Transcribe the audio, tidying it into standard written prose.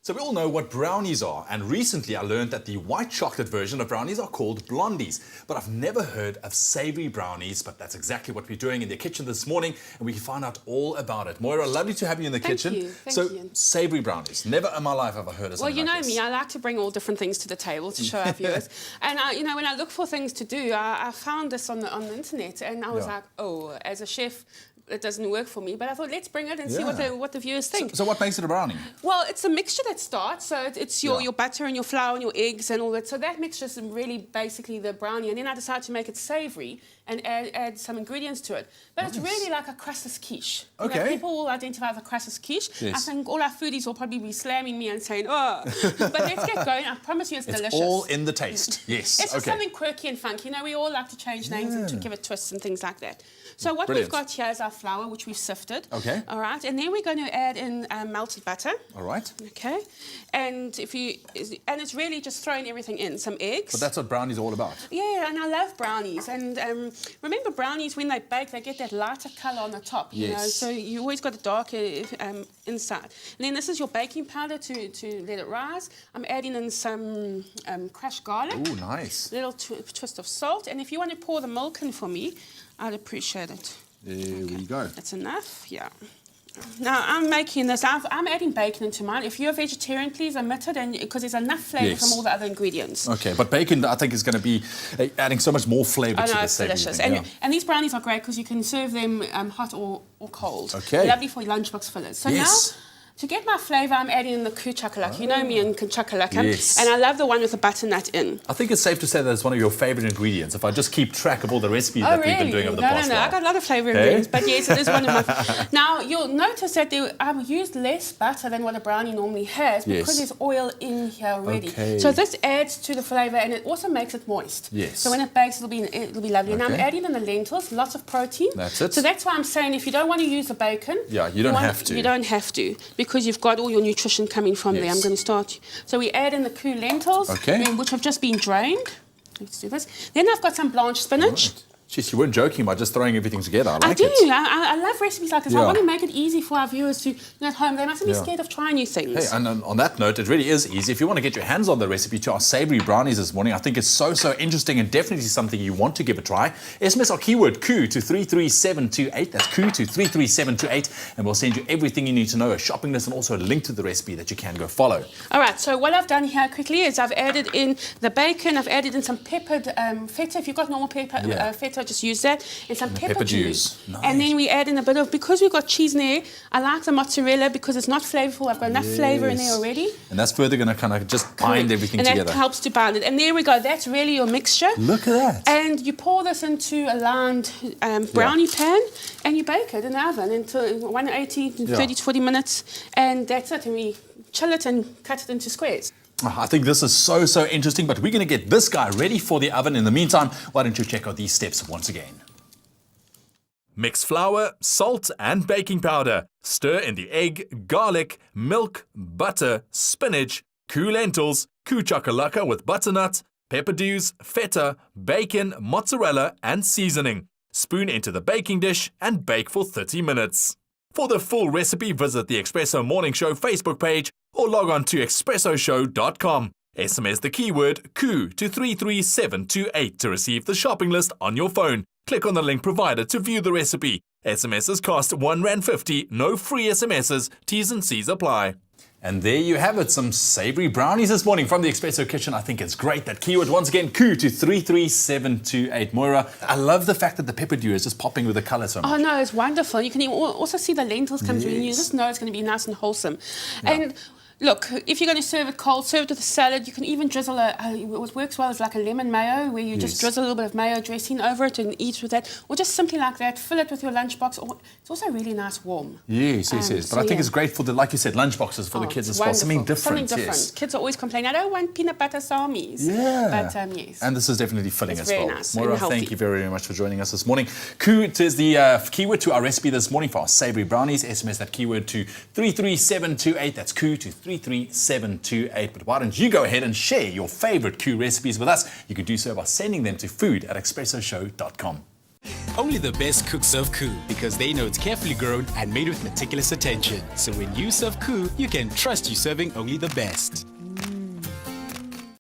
So we all know what brownies are, and recently I learned that the white chocolate version of brownies are called blondies. But I've never heard of savory brownies, but that's exactly what we're doing in the kitchen this morning, and we can find out all about it. Moira, lovely to have you in the kitchen. Thank you. Savory brownies. Never in my life have I heard of something like this. Well, you know me, I like to bring all different things to the table to show our viewers. And when I look for things to do, I found this on the internet, and I was like, oh, as a chef, it doesn't work for me, but I thought let's bring it and see what the viewers think. So what makes it a brownie? Well, it's a mixture that starts. So it's your butter and your flour and your eggs and all that. So that mixture is really basically the brownie. And then I decided to make it savoury and add some ingredients to it. But it's really like a crustless quiche. Okay. You know, people will identify with a crustless quiche. Yes. I think all our foodies will probably be slamming me and saying, oh. But let's get going. I promise you it's delicious. It's all in the taste. Yes. It's just something quirky and funky. You know, we all like to change names and to give it twists and things like that. So what we've got here is our flour, which we've sifted. Okay. All right. And then we're going to add in melted butter. All right. Okay. And it's really just throwing everything in. Some eggs. But that's what brownies are all about. Yeah, and I love brownies. And remember, brownies, when they bake, they get that lighter colour on the top. You know? So you always got a darker inside. And then this is your baking powder to let it rise. I'm adding in some crushed garlic. Ooh, nice. Little twist of salt. And if you want to pour the milk in for me, I'd appreciate it. There we go. That's enough, yeah. Now, I'm making this, I'm adding bacon into mine. If you're a vegetarian, please omit it, because there's enough flavour from all the other ingredients. Okay, but bacon, I think, is going to be adding so much more flavour to this. It's delicious. And these brownies are great because you can serve them hot or cold. Okay. Lovely for lunchbox fillers. So now, to get my flavour, I'm adding in the KOO Chakalaka. You know me and Chakalaka. Yes. And I love the one with the butternut in. I think it's safe to say that it's one of your favourite ingredients, if I just keep track of all the recipes that we've been doing over the past while. I got a lot of flavour ingredients, but yes, it is one of my... Now, you'll notice that I've used less butter than what a brownie normally has because there's oil in here already. Okay. So this adds to the flavour, and it also makes it moist. Yes. So when it bakes, it'll be lovely. And I'm adding in the lentils, lots of protein. That's it. So that's why I'm saying if you don't want to use the bacon... Yeah, you don't have to. You don't have to, because you've got all your nutrition coming from there. I'm going to start. So we add in the KOO lentils, which have just been drained. Let's do this. Then I've got some blanched spinach. Right. Jeez, you weren't joking about just throwing everything together. I like it. I do. I love recipes like this. I want to make it easy for our viewers to, at home. They mustn't be scared of trying new things. Hey, and on that note, it really is easy. If you want to get your hands on the recipe to our savoury brownies this morning, I think it's so interesting and definitely something you want to give a try. SMS our keyword KOO to 33728. That's KOO to 33728. And we'll send you everything you need to know, a shopping list, and also a link to the recipe that you can go follow. All right, so what I've done here quickly is I've added in the bacon. I've added in some peppered feta. If you've got normal feta, just use that. And some pepper juice. Nice. And then we add in a bit of, because we've got cheese in there, I like the mozzarella because it's not flavourful. I've got enough flavour in there already. And that's further going to kind of just bind everything together. And that helps to bind it. And there we go. That's really your mixture. Look at that. And you pour this into a lined brownie pan and you bake it in the oven until 180, 30 to 40 minutes. And that's it. And we chill it and cut it into squares. I think this is so interesting, but we're going to get this guy ready for the oven. In the meantime, why don't you check out these steps once again. Mix flour, salt and baking powder. Stir in the egg, garlic, milk, butter, spinach, KOO lentils, KOO Chakalaka with butternut, pepper dews, feta, bacon, mozzarella and seasoning. Spoon into the baking dish and bake for 30 minutes. For the full recipe, visit the Expresso Morning Show Facebook page or log on to expressoshow.com. SMS the keyword KOO to 33728 to receive the shopping list on your phone. Click on the link provided to view the recipe. SMSs cost R1.50, no free SMSs, T's and C's apply. And there you have it, some savoury brownies this morning from the Expresso kitchen. I think it's great. That keyword, once again, KOO to 33728. Moira, I love the fact that the pepper dew is just popping with the colour so much. Oh, no, it's wonderful. You can also see the lentils come through, and you just know it's going to be nice and wholesome. And look, if you're going to serve it cold, serve it with a salad. You can even drizzle what works well is like a lemon mayo, where you just drizzle a little bit of mayo dressing over it and eat with that. Or just simply like that, fill it with your lunchbox. Or it's also really nice warm. Yes. But I think it's great for the, like you said, lunchboxes for the kids as well. Something different. Kids are always complaining, I don't want peanut butter salmis. But yes. And this is definitely filling as well. Nice. Moira, thank you very much for joining us this morning. KOO is the keyword to our recipe this morning for our savoury brownies. SMS that keyword to 33728. That's KOO to 33728. But why don't you go ahead and share your favourite KOO recipes with us? You could do so by sending them to food@expressoshow.com. Only the best cooks serve KOO because they know it's carefully grown and made with meticulous attention. So when you serve KOO, you can trust you're serving only the best.